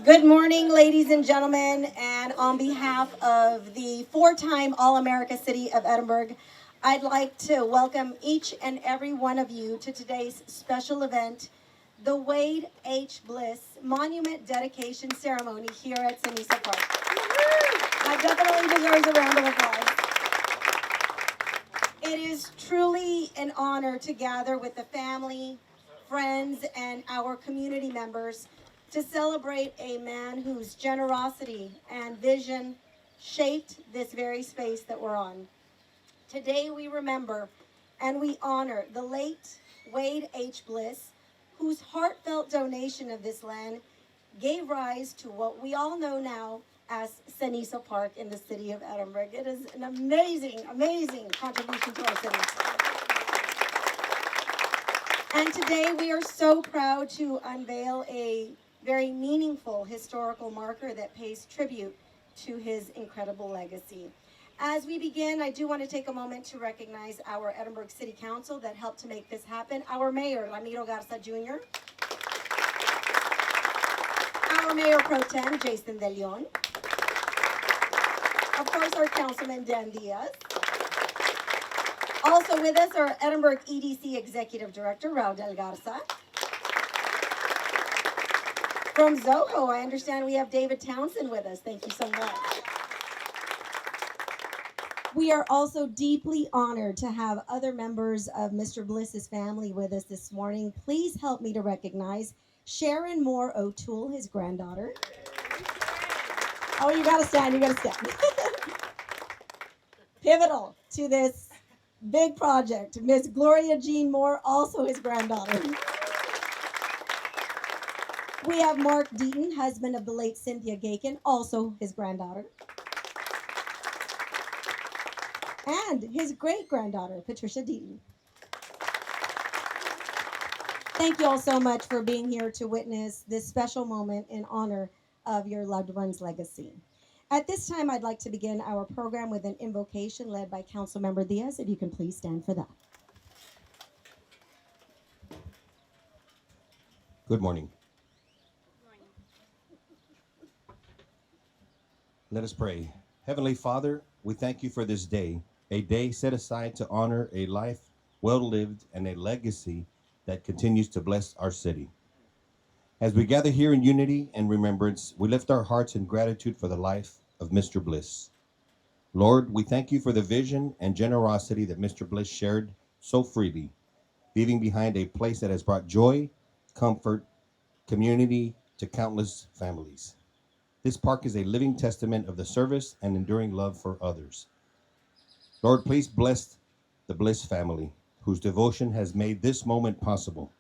Good morning, ladies and gentlemen, and on behalf of the four-time All-America City of Edinburg, I'd like to welcome each and every one of you to today's special event, the Wade H. Bliss Monument Dedication Ceremony here at Sanisa Park. That definitely deserves a round of applause. It is truly an honor to gather with the family, friends, and our community members to celebrate a man whose generosity and vision shaped this very space that we're on. Today we remember and we honor the late Wade H. Bliss, whose heartfelt donation of this land gave rise to what we all know now as Sanisa Park in the city of Edinburg. It is an amazing, amazing contribution to our city. And today we are so proud to unveil a very meaningful historical marker that pays tribute to his incredible legacy. As we begin, I do want to take a moment to recognize our Edinburg City Council that helped to make this happen. Our Mayor, Ramiro Garza Jr., our Mayor Pro Tem, Jason De Leon, of course, our Councilman Dan Diaz. Also with us, our Edinburg EDC Executive Director, Raul Del Garza. From Zoho, I understand we have David Townsend with us. Thank you so much. We are also deeply honored to have other members of Mr. Bliss's family with us this morning. Please help me to recognize Sharon Moore O'Toole, his granddaughter. Oh, you gotta stand, you gotta stand. Pivotal to this big project, Miss Gloria Jean Moore, also his granddaughter. We have Mark Deaton, husband of the late Cynthia Gakin, also his granddaughter. And his great-granddaughter, Patricia Deaton. Thank you all so much for being here to witness this special moment in honor of your loved one's legacy. At this time, I'd like to begin our program with an invocation led by Councilmember Diaz. If you can please stand for that. Good morning. Let us pray. Heavenly Father, we thank you for this day, a day set aside to honor a life well lived and a legacy that continues to bless our city. As we gather here in unity and remembrance, we lift our hearts in gratitude for the life of Mr. Bliss. Lord, we thank you for the vision and generosity that Mr. Bliss shared so freely, leaving behind a place that has brought joy, comfort, community to countless families. This park is a living testament of the service and enduring love for others. Lord, please bless the Bliss family, whose devotion has made this moment possible.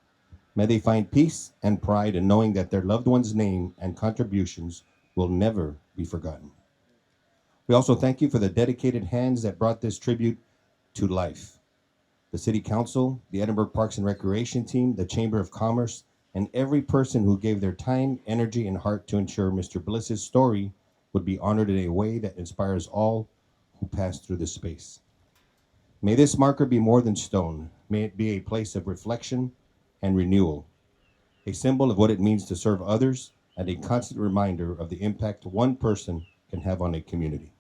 May they find peace and pride in knowing that their loved one's name and contributions will never be forgotten. We also thank you for the dedicated hands that brought this tribute to life. The City Council, the Edinburg Parks and Recreation Team, the Chamber of Commerce, and every person who gave their time, energy, and heart to ensure Mr. Bliss's story would be honored in a way that inspires all who pass through this space. May this marker be more than stone. May it be a place of reflection and renewal, a symbol of what it means to serve others, and a constant reminder of the impact one person can have on a community.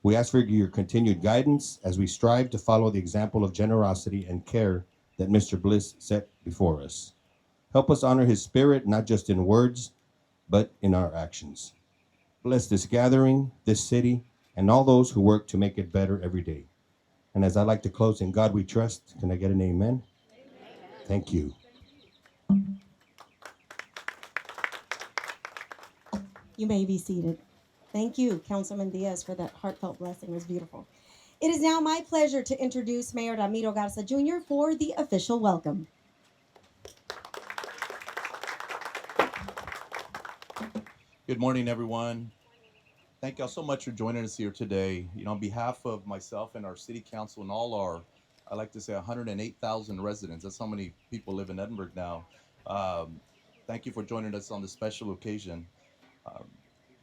We ask for your continued guidance as we strive to follow the example of generosity and care that Mr. Bliss set before us. Help us honor his spirit, not just in words, but in our actions. Bless this gathering, this city, and all those who work to make it better every day. And as I like to close, in God we trust, can I get an amen? Amen. Thank you. You may be seated. Thank you, Councilman Diaz, for that heartfelt blessing. It was beautiful. It is now my pleasure to introduce Mayor Ramiro Garza Jr. for the official welcome. Good morning, everyone. Thank y'all so much for joining us here today. On behalf of myself and our city council and all our, I like to say 108,000 residents, that's how many people live in Edinburg now. Thank you for joining us on this special occasion.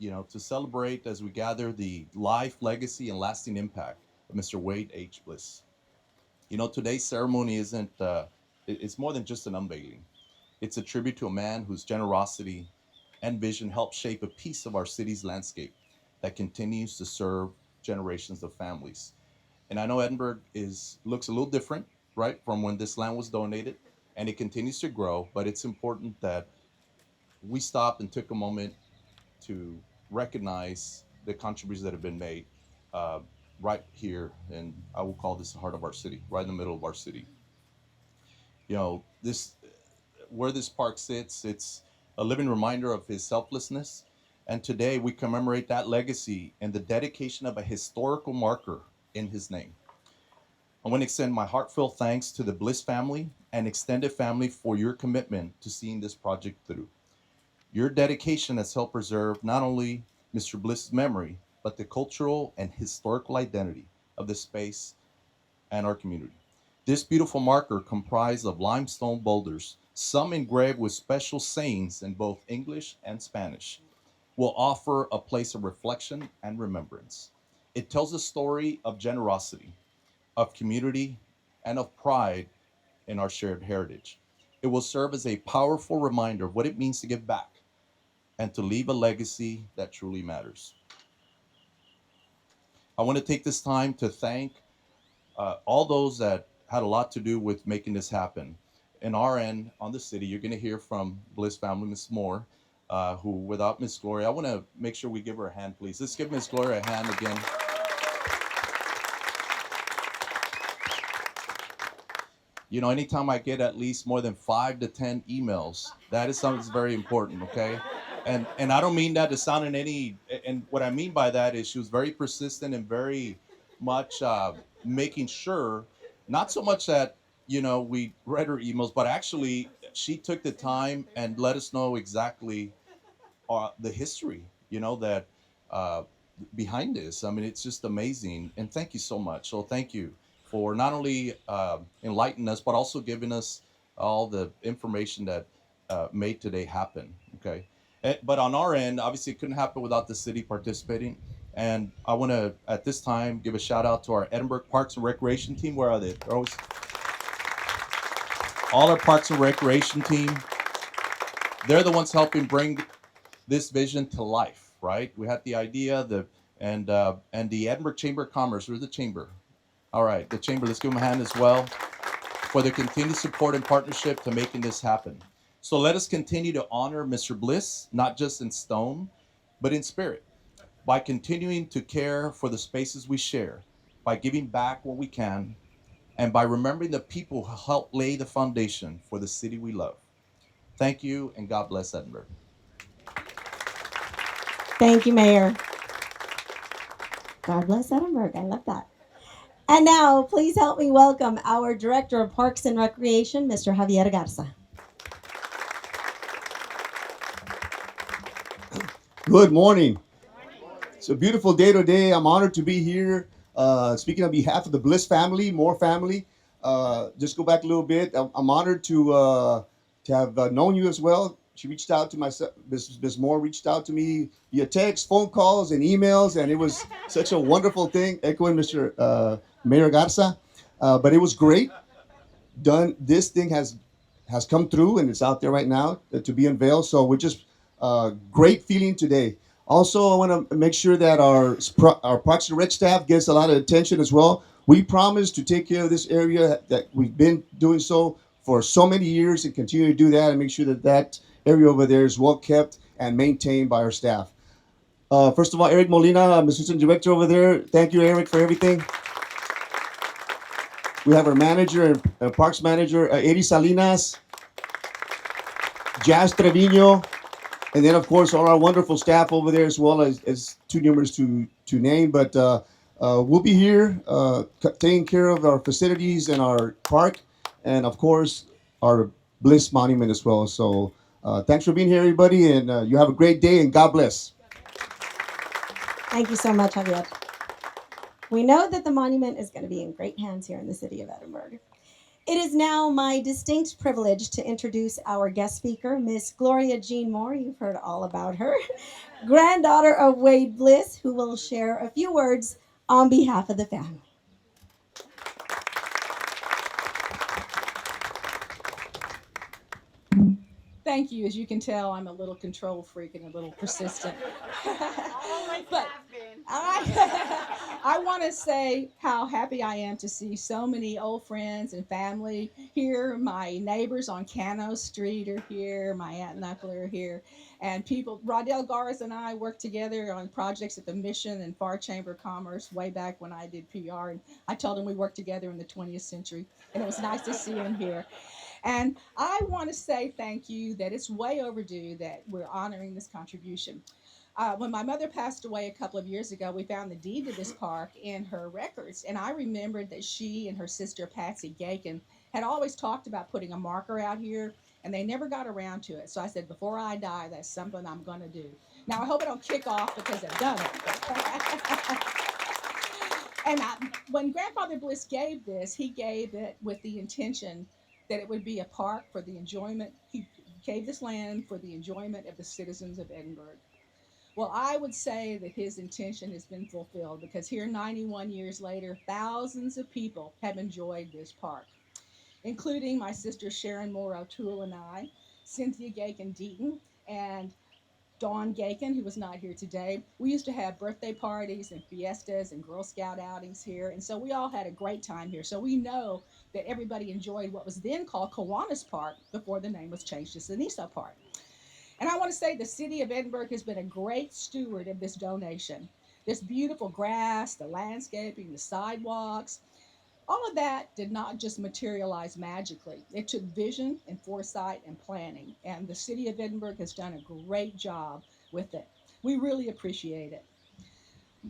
To celebrate as we gather the life, legacy, and lasting impact of Mr. Wade H. Bliss. Today's ceremony it's more than just an unveiling. It's a tribute to a man whose generosity, and vision helped shape a piece of our city's landscape that continues to serve generations of families. And I know Edinburg is looks a little different, right, from when this land was donated, and it continues to grow. But it's important that we stopped and took a moment to recognize the contributions that have been made uh, right here, and I will call this the heart of our city, right in the middle of our city. This where this park sits, it's a living reminder of his selflessness. And today we commemorate that legacy and the dedication of a historical marker in his name. I want to extend my heartfelt thanks to the Bliss family and extended family for your commitment to seeing this project through. Your dedication has helped preserve not only Mr. Bliss's memory, but the cultural and historical identity of the space and our community. This beautiful marker, comprised of limestone boulders, some engraved with special sayings in both English and Spanish, will offer a place of reflection and remembrance. It tells a story of generosity, of community, and of pride in our shared heritage. It will serve as a powerful reminder of what it means to give back and to leave a legacy that truly matters. I want to take this time to thank all those that had a lot to do with making this happen. In our end, on the city, you're going to hear from Bliss family, Miss Moore, who, without Miss Gloria, I want to make sure we give her a hand, please. Let's give Miss Gloria a hand again. Anytime I get at least more than 5 to 10 emails, that is something that's very important, okay? And I don't mean that to sound in any, and what I mean by that is she was very persistent and very much making sure, not so much that, we read her emails, but actually she took the time and let us know exactly the history, that uh, behind this. I mean, it's just amazing. And thank you so much. So thank you for not only enlightening us, but also giving us all the information that made today happen. Okay. But on our end, obviously, it couldn't happen without the city participating. And I want to, at this time, give a shout out to our Edinburg Parks and Recreation team. Where are they? They're always all our Parks and Recreation team. They're the ones helping bring this vision to life, right? We had the idea, and the Edinburgh Chamber of Commerce, or the Chamber. All right, the Chamber, let's give them a hand as well for their continued support and partnership to making this happen. So let us continue to honor Mr. Bliss, not just in stone, but in spirit, by continuing to care for the spaces we share, by giving back what we can, and by remembering the people who helped lay the foundation for the city we love. Thank you, and God bless Edinburgh. Thank you, Mayor. God bless Edinburgh. I love that. And now, please help me welcome our Director of Parks and Recreation, Mr. Javier Garza. Good morning. It's a beautiful day today. I'm honored to be here. Speaking on behalf of the Bliss family, Moore family. Just go back a little bit. I'm honored to have known you as well. She reached out to myself. Ms. Moore reached out to me via text, phone calls, and emails, and it was such a wonderful thing. Echoing Mr. Mayor Garza, but it was great. Done. This thing has come through, and it's out there right now to be unveiled. So we're just great feeling today. Also, I want to make sure that our Parks and Rec staff gets a lot of attention as well. We promise to take care of this area that we've been doing so for so many years and continue to do that and make sure that that area over there is well kept and maintained by our staff. First of all, Eric Molina, I'm Assistant Director over there. Thank you, Eric, for everything. We have our manager and Parks Manager, Eddie Salinas, Jazz Trevino, and then, of course, all our wonderful staff over there as well as too numerous to name. But we'll be here taking care of our facilities and our park and, of course, our Bliss Monument as well. So thanks for being here, everybody, and you have a great day, and God bless. Thank you so much, Javier. We know that the monument is going to be in great hands here in the city of Edinburg. It is now my distinct privilege to introduce our guest speaker, Miss Gloria Jean Moore. You've heard all about her. Granddaughter of Wade Bliss, who will share a few words on behalf of the family. thank you. As you can tell, I'm a little control freak and a little persistent. But I want to say how happy I am to see so many old friends and family here. My neighbors on Cano Street are here. My aunt and uncle are here. And people, Rodell Garza and I worked together on projects at the Mission and Far Chamber of Commerce way back when I did PR. And I told him we worked together in the 20th century. And it was nice to see him here. And I want to say thank you that it's way overdue that we're honoring this contribution. When my mother passed away a couple of years ago, we found the deed to this park in her records. And I remembered that she and her sister, Patsy Gakin, had always talked about putting a marker out here, and they never got around to it. So I said, before I die, that's something I'm going to do. Now, I hope I don't kick off because I've done it. And when Grandfather Bliss gave this, he gave it with the intention that it would be a park for the enjoyment. He gave this land for the enjoyment of the citizens of Edinburg. Well, I would say that his intention has been fulfilled because here, 91 years later, thousands of people have enjoyed this park, including my sister Sharon Moore O'Toole and I, Cynthia Gakin Deaton, and Dawn Gakin, who was not here today. We used to have birthday parties and fiestas and Girl Scout outings here, and so we all had a great time here. So we know that everybody enjoyed what was then called Kiwanis Park before the name was changed to Siniso Park. And I want to say the city of Edinburg has been a great steward of this donation. This beautiful grass, the landscaping, the sidewalks, all of that did not just materialize magically. It took vision and foresight and planning. And the city of Edinburg has done a great job with it. We really appreciate it.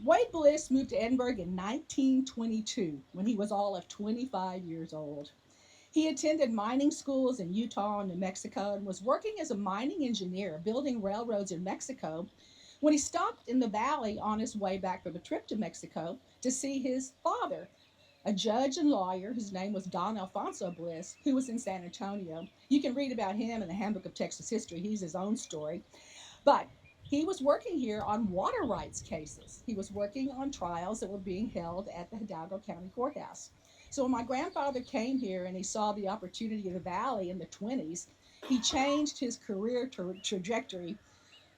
Wade Bliss moved to Edinburg in 1922 when he was all of 25 years old. He attended mining schools in Utah and New Mexico and was working as a mining engineer building railroads in Mexico when he stopped in the valley on his way back from a trip to Mexico to see his father, a judge and lawyer whose name was Don Alfonso Bliss, who was in San Antonio. You can read about him in the Handbook of Texas History. He's his own story. But he was working here on water rights cases. He was working on trials that were being held at the Hidalgo County Courthouse. So when my grandfather came here and he saw the opportunity of the valley in the 20s, he changed his career trajectory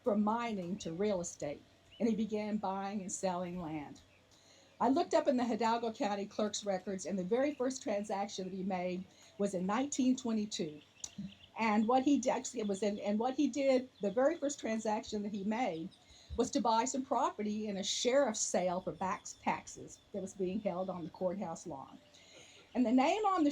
from mining to real estate, and he began buying and selling land. I looked up in the Hidalgo County clerk's records, and the very first transaction that he made was in 1922. And what he actually it was in, and what he did, the very first transaction that he made was to buy some property in a sheriff's sale for back taxes that was being held on the courthouse lawn. And the name of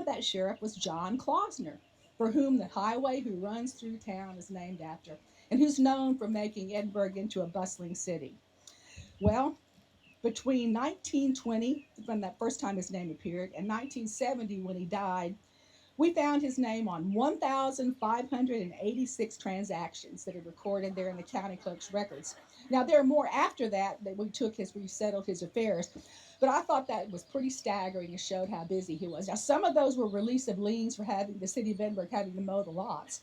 that sheriff was John Klausner, for whom the highway who runs through town is named after, and who's known for making Edinburg into a bustling city. Well, between 1920, when that first time his name appeared, and 1970, when he died, we found his name on 1,586 transactions that are recorded there in the county clerk's records. Now, there are more after that we took as we settled his affairs, but I thought that was pretty staggering and showed how busy he was. Now, some of those were release of liens for having the city of Edinburg having to mow the lots.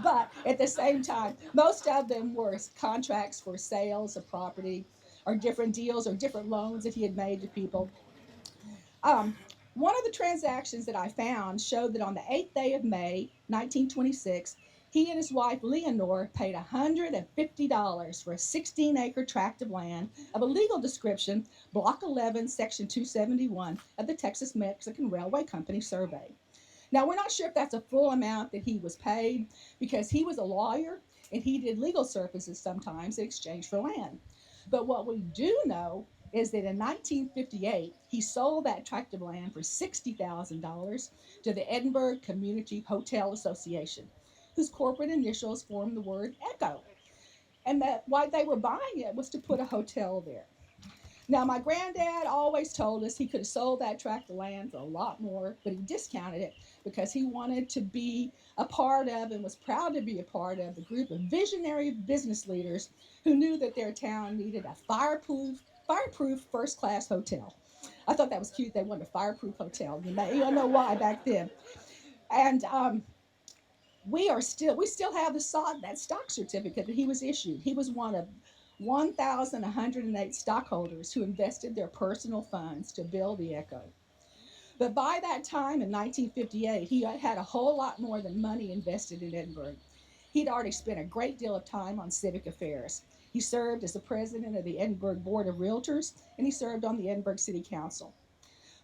But at the same time, most of them were contracts for sales of property or different deals or different loans that he had made to people. Um, One of the transactions that I found showed that on the 8th day of May, 1926, he and his wife Leonore paid $150 for a 16-acre tract of land of a legal description, Block 11, Section 271 of the Texas Mexican Railway Company survey. Now, we're not sure if that's a full amount that he was paid because he was a lawyer and he did legal services sometimes in exchange for land. But what we do know is that in 1958, he sold that tract of land for $60,000 to the Edinburgh Community Hotel Association, whose corporate initials form the word Echo. And that why they were buying it was to put a hotel there. Now, my granddad always told us he could have sold that tract of land for a lot more, but he discounted it because he wanted to be a part of and was proud to be a part of the group of visionary business leaders who knew that their town needed a fireproof first-class hotel. I thought that was cute. They wanted a fireproof hotel. You don't know why back then. And we still have that stock certificate that he was issued. He was one of 1,108 stockholders who invested their personal funds to build the Echo. But by that time in 1958, he had a whole lot more than money invested in Edinburg. He'd already spent a great deal of time on civic affairs. He served as the president of the Edinburg Board of Realtors, and he served on the Edinburg City Council.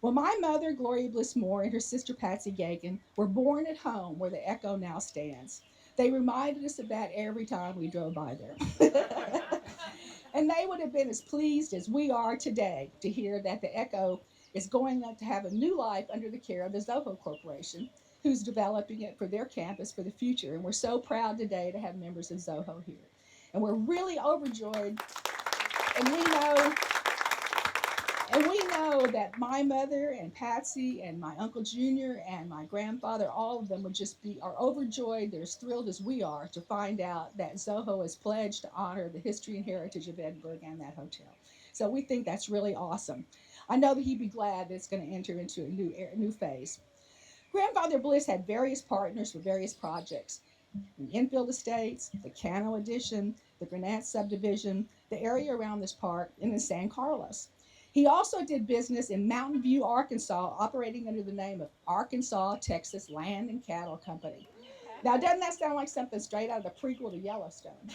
Well, my mother, Gloria Bliss Moore, and her sister, Patsy Gagan, were born at home where the Echo now stands. They reminded us of that every time we drove by there. And they would have been as pleased as we are today to hear that the Echo is going to have a new life under the care of the Zoho Corporation, who's developing it for their campus for the future. And we're so proud today to have members of Zoho here. And we're really overjoyed. And we know that my mother and Patsy and my Uncle Junior and my grandfather, all of them are overjoyed. They're as thrilled as we are to find out that Zoho is pledged to honor the history and heritage of Edinburg and that hotel. So we think that's really awesome. I know that he'd be glad that it's going to enter into a new phase. Grandfather Bliss had various partners for various projects. The Infield Estates, the Cano Addition, the Granite Subdivision, the area around this park, and in San Carlos. He also did business in Mountain View, Arkansas, operating under the name of Arkansas, Texas Land and Cattle Company. Now, doesn't that sound like something straight out of the prequel to Yellowstone?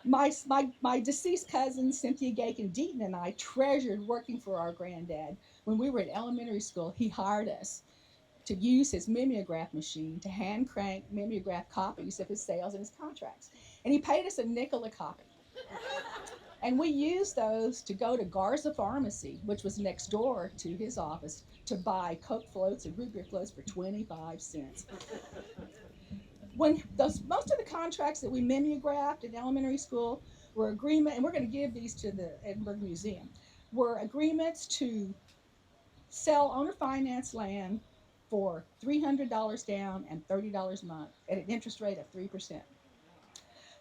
My deceased cousin, Cynthia Gagan Deaton, and I treasured working for our granddad. When we were in elementary school, he hired us to use his mimeograph machine to hand crank mimeograph copies of his sales and his contracts. And he paid us a nickel a copy. And we used those to go to Garza Pharmacy, which was next door to his office, to buy Coke floats and root beer floats for 25 cents. Most of the contracts that we mimeographed in elementary school were agreement, and we're going to give these to the Edinburg Museum, were agreements to sell owner finance land for $300 down and $30 a month at an interest rate of 3%.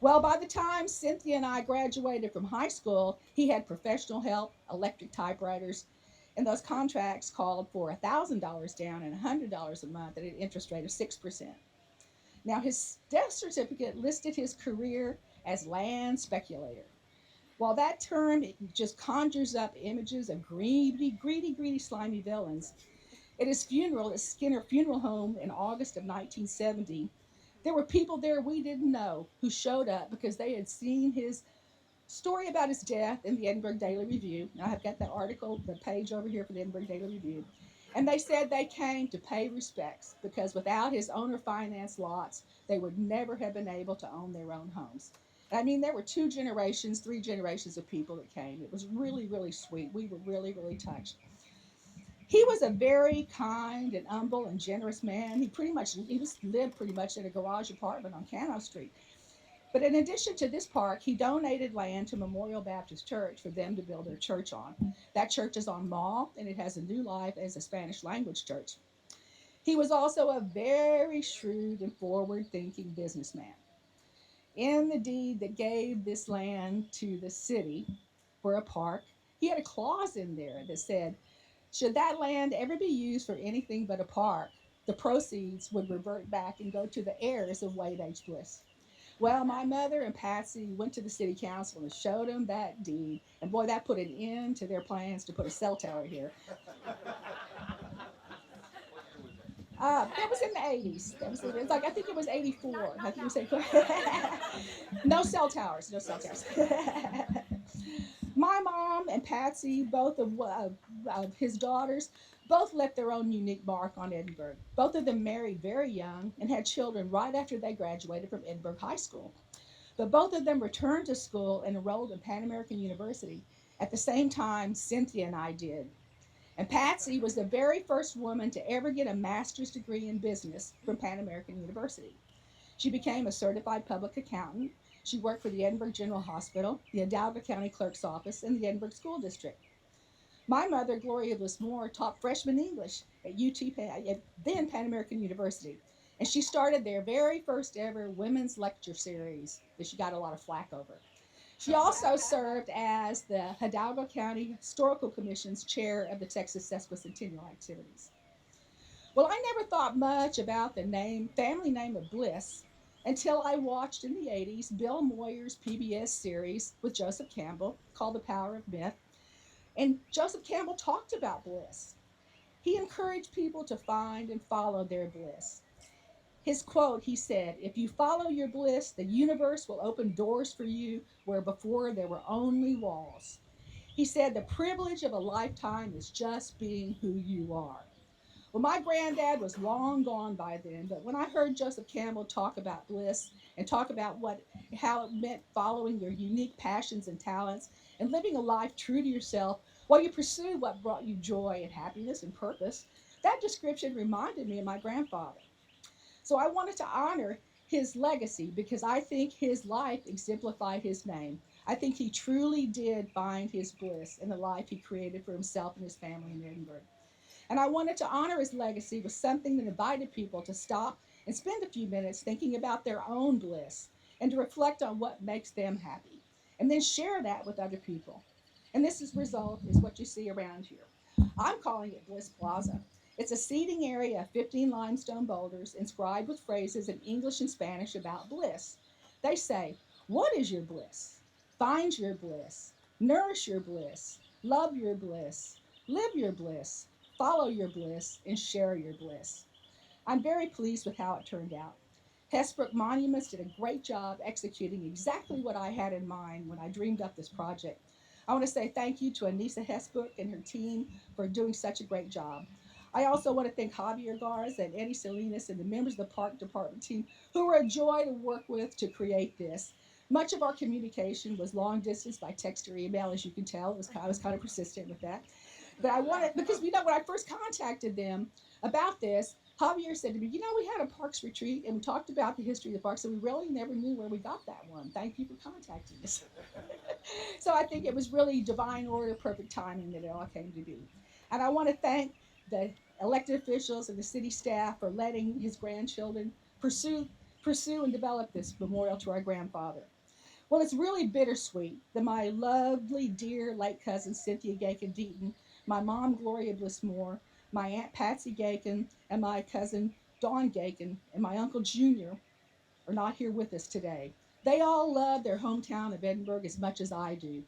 Well, by the time Cynthia and I graduated from high school, he had professional help, electric typewriters, and those contracts called for $1,000 down and $100 a month at an interest rate of 6%. Now, his death certificate listed his career as land speculator. While that term just conjures up images of greedy, slimy villains, at his funeral at Skinner Funeral Home in August of 1970, there were people there we didn't know who showed up because they had seen his story about his death in the Edinburg Daily Review. Now, I've got the article, the page over here for the Edinburg Daily Review. And they said they came to pay respects because without his owner finance lots, they would never have been able to own their own homes. And I mean, there were 3 generations of people that came. It was really, really sweet. We were really, really touched. He was a very kind and humble and generous man. He lived pretty much in a garage apartment on Cano Street. But in addition to this park, he donated land to Memorial Baptist Church for them to build their church on. That church is on Mall, and it has a new life as a Spanish language church. He was also a very shrewd and forward-thinking businessman. In the deed that gave this land to the city for a park, he had a clause in there that said, should that land ever be used for anything but a park, the proceeds would revert back and go to the heirs of Wade H. Bliss. Well, my mother and Patsy went to the city council and showed them that deed. And boy, that put an end to their plans to put a cell tower here. That was in the 80s. I think it was 84. I think it was no cell towers. My mom and Patsy, both of his daughters, both left their own unique mark on Edinburg. Both of them married very young and had children right after they graduated from Edinburg High School. But both of them returned to school and enrolled in Pan American University at the same time Cynthia and I did. And Patsy was the very first woman to ever get a master's degree in business from Pan American University. She became a certified public accountant. She worked for the Edinburg General Hospital, the Hidalgo County Clerk's Office, and the Edinburg School District. My mother, Gloria Bliss Moore, taught freshman English at then Pan American University. And she started their very first ever women's lecture series that she got a lot of flack over. She also served as the Hidalgo County Historical Commission's chair of the Texas Sesquicentennial activities. Well, I never thought much about the family name of Bliss until I watched in the 80s Bill Moyer's PBS series with Joseph Campbell called The Power of Myth. And Joseph Campbell talked about bliss. He encouraged people to find and follow their bliss. His quote, he said, "If you follow your bliss, the universe will open doors for you where before there were only walls." He said, "The privilege of a lifetime is just being who you are." Well, my granddad was long gone by then, but when I heard Joseph Campbell talk about bliss and talk about how it meant following your unique passions and talents and living a life true to yourself while you pursue what brought you joy and happiness and purpose, that description reminded me of my grandfather. So I wanted to honor his legacy because I think his life exemplified his name. I think he truly did find his bliss in the life he created for himself and his family in Edinburg. And I wanted to honor his legacy with something that invited people to stop and spend a few minutes thinking about their own bliss and to reflect on what makes them happy and then share that with other people. And result is what you see around here. I'm calling it Bliss Plaza. It's a seating area of 15 limestone boulders inscribed with phrases in English and Spanish about bliss. They say, "What is your bliss? Find your bliss. Nourish your bliss. Love your bliss. Live your bliss. Follow your bliss, and share your bliss." I'm very pleased with how it turned out. Hesbrook Monuments did a great job executing exactly what I had in mind when I dreamed up this project. I want to say thank you to Anissa Hesbrook and her team for doing such a great job. I also want to thank Javier Garza and Eddie Salinas and the members of the park department team who were a joy to work with to create this. Much of our communication was long distance by text or email, as you can tell. I was kind of persistent with that. But I wanted, because when I first contacted them about this, Javier said to me, "We had a parks retreat and we talked about the history of the parks, and we really never knew where we got that one. Thank you for contacting us." So I think it was really divine order, perfect timing that it all came to be. And I want to thank the elected officials and the city staff for letting his grandchildren pursue and develop this memorial to our grandfather. Well, it's really bittersweet that my lovely, dear late cousin Cynthia Gakin Deaton, my mom Gloria Blissmore, my aunt Patsy Gakin, and my cousin Dawn Gakin, and my uncle Junior are not here with us today. They all love their hometown of Edinburgh as much as I do.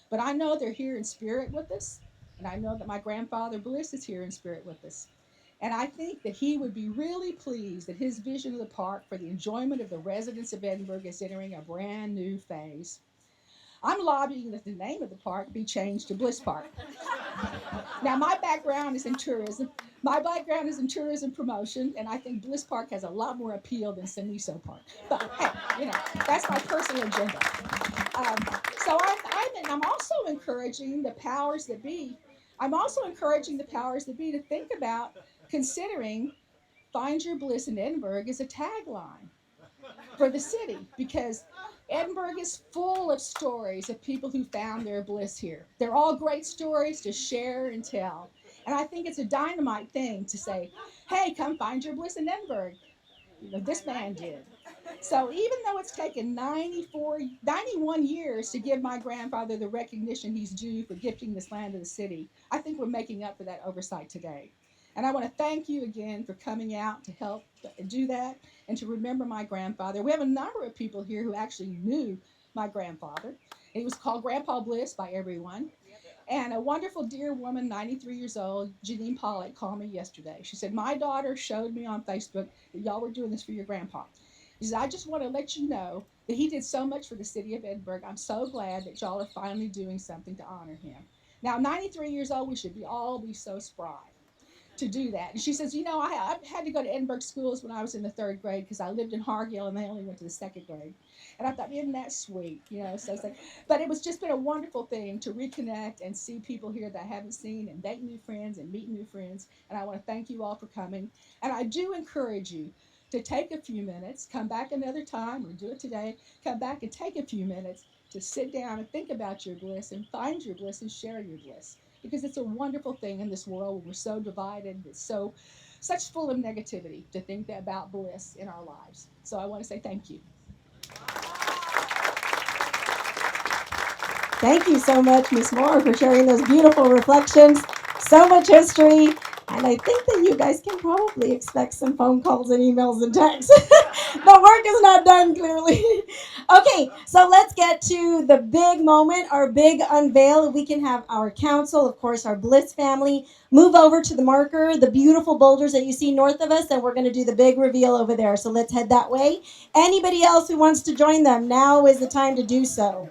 But I know they're here in spirit with us, and I know that my grandfather Bliss is here in spirit with us. And I think that he would be really pleased that his vision of the park for the enjoyment of the residents of Edinburgh is entering a brand new phase. I'm lobbying that the name of the park be changed to Bliss Park. Now, my background is in tourism. My background is in tourism promotion, and I think Bliss Park has a lot more appeal than Saniso Park. But hey, that's my personal agenda. Um, I'm also encouraging the powers that be. I'm also encouraging the powers that be to think about considering "Find Your Bliss in Edinburgh" as a tagline for the city, because Edinburgh is full of stories of people who found their bliss here. They're all great stories to share and tell. And I think it's a dynamite thing to say, "Hey, come find your bliss in Edinburgh." This man did. So even though it's taken 91 years to give my grandfather the recognition he's due for gifting this land to the city, I think we're making up for that oversight today. And I want to thank you again for coming out to help do that and to remember my grandfather. We have a number of people here who actually knew my grandfather. He was called Grandpa Bliss by everyone. And a wonderful, dear woman, 93 years old, Janine Pollock, called me yesterday. She said, "My daughter showed me on Facebook that y'all were doing this for your grandpa." She said, "I just want to let you know that he did so much for the city of Edinburgh. I'm so glad that y'all are finally doing something to honor him." Now, 93 years old, we should all be so spry to do that. And she says, I had to go to Edinburgh schools when I was in the third grade because I lived in Hargill and they only went to the second grade. And I thought, isn't that sweet? So it's like, but it was just been a wonderful thing to reconnect and see people here that I haven't seen and make new friends and meet new friends. And I want to thank you all for coming. And I do encourage you to take a few minutes, come back another time or do it today, come back and take a few minutes to sit down and think about your bliss and find your bliss and share your bliss. Because it's a wonderful thing in this world where we're so divided, it's such full of negativity to think about bliss in our lives. So I want to say thank you. Thank you so much, Ms. Moore, for sharing those beautiful reflections. So much history. And I think that you guys can probably expect some phone calls and emails and texts. The work is not done, clearly. Okay, so let's get to the big moment, our big unveil. We can have our council, of course, our Bliss family, move over to the marker, the beautiful boulders that you see north of us, and we're going to do the big reveal over there. So let's head that way. Anybody else who wants to join them, now is the time to do so.